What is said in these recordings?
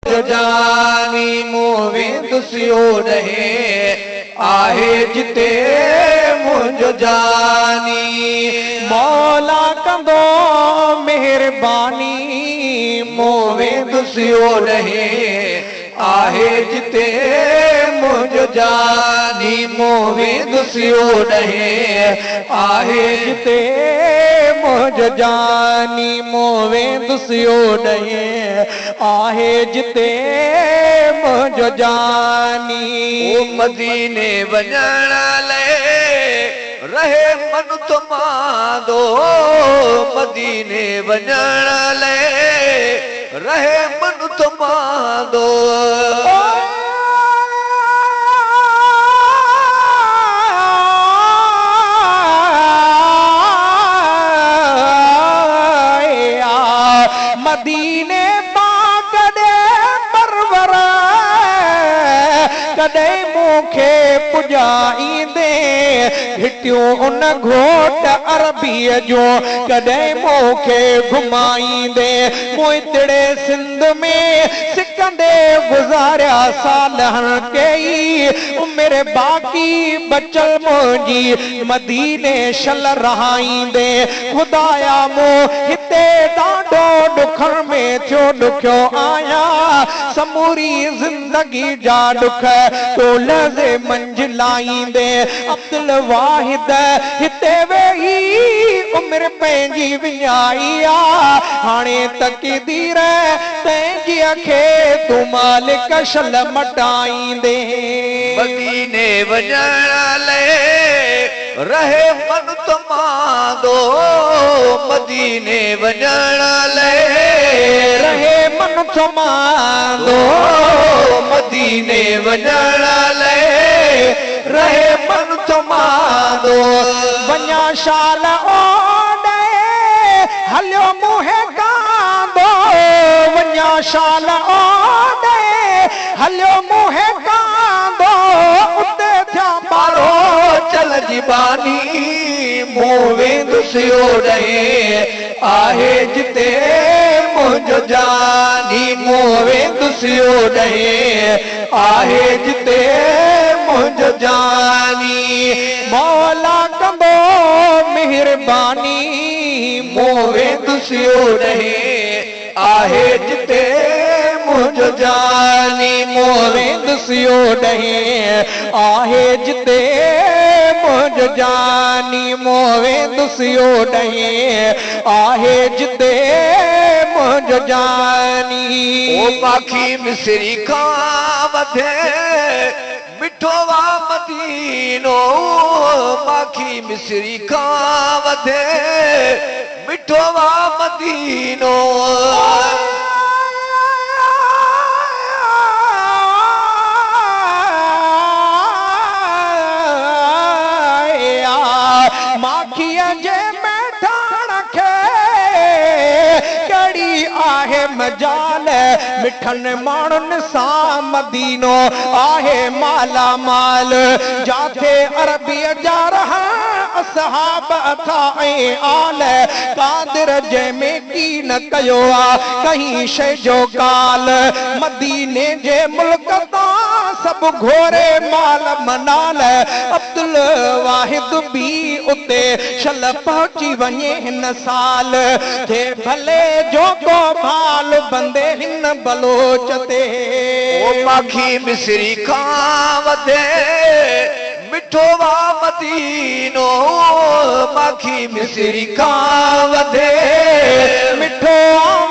जानी मोवे दुसियो रहे आहे जिते मुझ जानी मौला कंदो मेहरबानी मोवे दुसियो रहे आहे जिते मुझ जानी मोवे दुसियो रहे आहे जिते मुझ जानी मोवे दुसियो रहे आहे जिते मुझ जानी ओ मदीने वञण लाइ रहे मन तुमांदो मदीने वञण लाइ रहे मन तुमांदो मदीने बागड़े परवर कदे मुखे पुजाईंदे हिटियों उन घोट अरबीअ जो कदे मुखे घुमाईंदे मोइतड़े सिंध में सिकंदे गुजारिया सालहन कई उम्र बाकी बचल मुंहिंजी मदीने शल रहाईंदे खुदाया मो हिते ॾाढो दुखन में थियो दुखियो आया समूरी जिंदगी जा दुख तोलज़े मंजिलाईंदे अब्दुल वाहिद हिते वेही उम्र पंहिंजी विञाई आ हाणे तक़दीर पंहिंजी खे तू मालिक शल मटाईंदे मदीने वञण लाइ रहे मन तुमांदो मदीने वञण लाइ रहे मन तुमांदो मदीने वञण लाइ रहे मन तुमांदो वञा शाल ओॾे हलियो मुंहिं कांदो वञा शाल ओॾे हलियो मुंहिं कांदो उते थिया बारो चल जीबानी मोवे दुसियो रहे आहे जिते मुझ जानी मोवे दुसियो रहे आहे जिते मुझ जानी मौला कंदो मेहरबानी मोवे दुसियो रहे आहे जिते मुझ जानी मोवे दुसियो रहे आहे जिते मुझ जानी मोवे दुसियो रहे आहे जिते मुझ जानी ओ पाखी मिसरी खां वधे मिठो वा मदीनो पाखी मिसरी खां वधे मिठो वा मदीनो माखीअ जे मैदान खे कड़ी आहे मजाल मिठन माण्हुनि सां मदीनो आहे माला माल जाथे अरबीअ जा रहा असहाब अथा ऐं आल कादिर जंहिंमें की न कयो आ कहीं शइ जो काल मदीने जे मुल्क तां सभु घोरे माल मनाल अब्दुल वाहिद भी उते शल पहुची वञे हिन साल थे भले जो को भाल बंदे हिन बलोच ते ओ पाखी मिसरी खां वधे मिठो वा मदीनो पाखी मिसरी खां वधे मिठो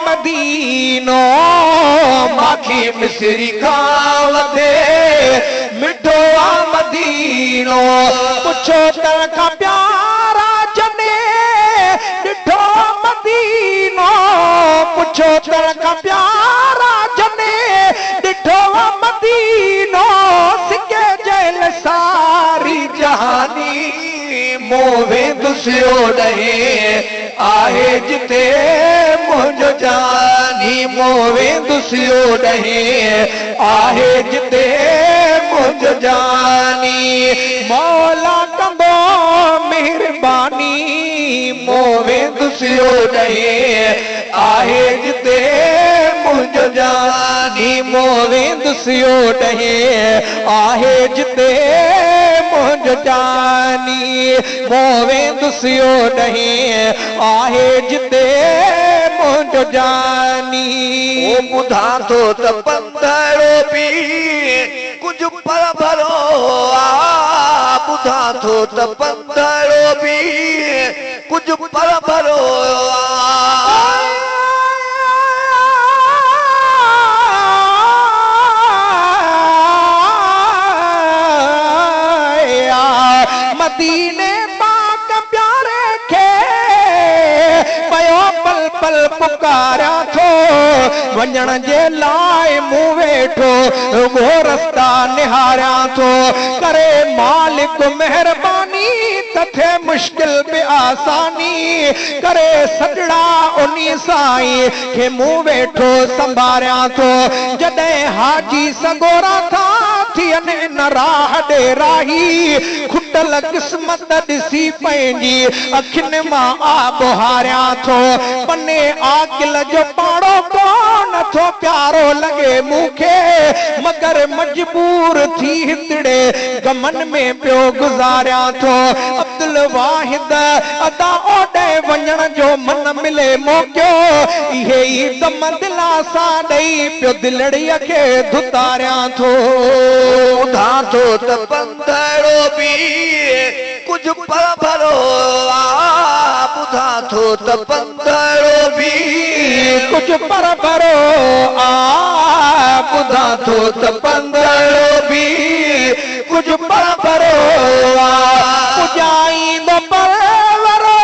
मदीनो पाखी मिसरी खां वधे मिठो मदीनो पुछो तन खां प्यारा जने ॾिठो मदीनो पुछो तन खां प्यारा जने ॾिठो मदीनो सिके जेल सारी जहानी मोवे दुसियो रहे आहे जिते मुझ जानी मोवे दुसियो रहे आहे जिते मुझ जानी मौला कंदो मेहरबानी मोवे दुसियो रहे आहे जिते मुझ जानी जानी मोवेंदुसियो ॾहे आहे जिते मुंहिंजो जानी मोवेंदुसियो ॾहे आहे जिते मुंहिंजो जानी ॿुधा थो त पंधड़ो बि कुझु पर भरो ॿुधा थो त पंधड़ो बि कुझु पर भरो मदीने पाक प्यारे खे पयो पल पल पुकारिया थो वञण जे लाइ मूं वेठो वो रस्ता निहारिया थो करे मालिक मेहरबानी तथे मुश्किल बि आसानी करे सजड़ा उनी साईं खे मूं वेठो संभारिया थो जॾहिं हाजी सगोरा था थियनि इन राह ॾे राही खुटल क़िस्मत ॾिसी पंहिंजी अखियुनि मां आब हारिया थो पने आकिल जो पाड़ो कोन थो प्यारो लॻे मूंखे मगर मजबूर थी हितड़े गमन में पियो गुज़ारिया थो अब्दुल वाहिद अदा ओॾे वञण जो मन मिले मौक़ो इहे ई दम दिलासा ॾेई पियो दिलड़ीअ खे धुतारिया थो ॿुधा थो त पंधड़ो बि कुझु पर भरो ॿुधा थो त पंधड़ो बि कुझु पर भरो ॿुधा थो त पंधड़ो बि कुझु पर भरो पुॼाईंदो परवरो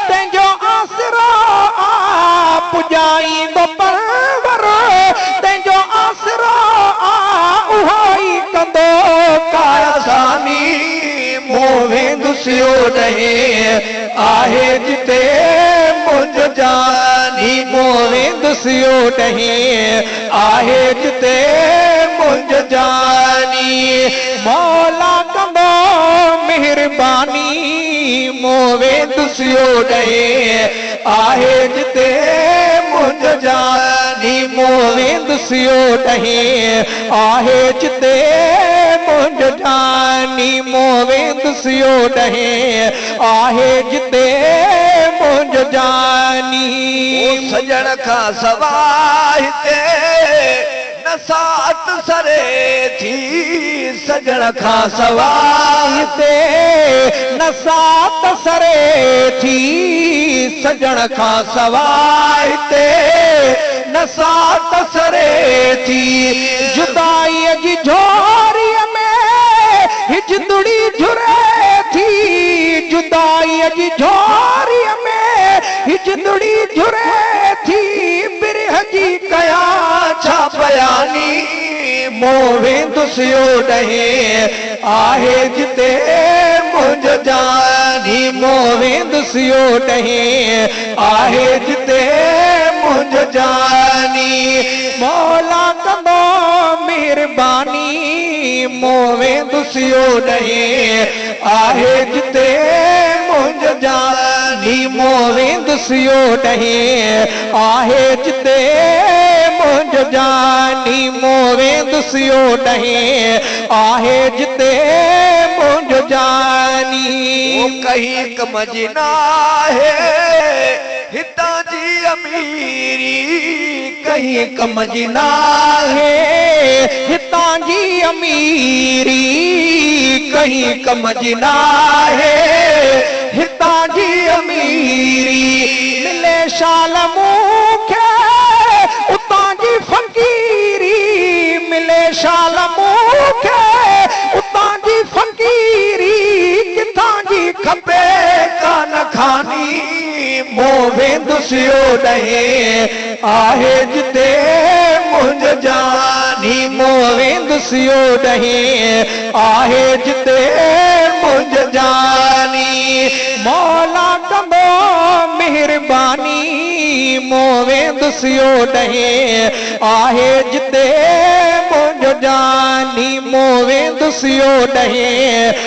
तंहिंजो आसरो पुॼाईंदो परवरो तंहिंजो आसरो उहो ई कंदो कायासानी मोवेंदुसियो ॾहे आहे जिते मुंहिंजो जानी मोवेंदुसियो ॾहे आहे जिते मुंहिंजो जानी मौला कंदो मेहरबानी मोवेंदुसियो ॾहे आहे जिते मुंहिंजो जानी मोवेंदुसियो ॾहे आहे जिते मुंहिंजो जानी मोवेंदुसियो ॾहे आहे जिते मुंहिंजो जानी सजण खां सवाइ हिते नसात सरे थी सजण खां सवाइ हिते नसात सरे थी सजण खां सवाइ हिते नसात सरे थी जुदाईअ जी झोरीअ में हिजदुड़ी झुरे थी जुदाईअ जी झोरीअ में हिजदुड़ी झुरे थी बिरह जी कया छा बयानी मोवेंदुसियो ॾहे आहे जिते मुंहिंजो जानी मोवेंदुसियो ॾहे आहे जिते मुंहिंजो जानी मौला कंदो मेहरबानी मोवेंदुसियो ॾहे आहे जिते मुंहिंजो जानी मोवेंदुसियो ॾहे आहे जिते मुंहिंजो जानी मोवेंदुसियो ॾहे आहे जिते मुंहिंजो जानी कहीं कम जी नाहे हितां जी अमीरी कहीं कम जी नाहे हितां जी अमीरी कहीं कम जी नाहे हितां जी अमीरी मिले शाल मूंखे उतां जी फ़कीरी मिले शाल मूंखे उतां जी फ़कीरी किथां जी खपे कान खानी मोवेंदुसियो ॾहे आहे जिते मुंहिंजो जानी मोवेंदुसियो ॾहे आहे जिते मुंहिंजो जानी मौला कंदो मेहरबानी मोवेंदुसियो ॾहे आहे जिते मुंहिंजो जानी मोवेंदुसियो ॾहे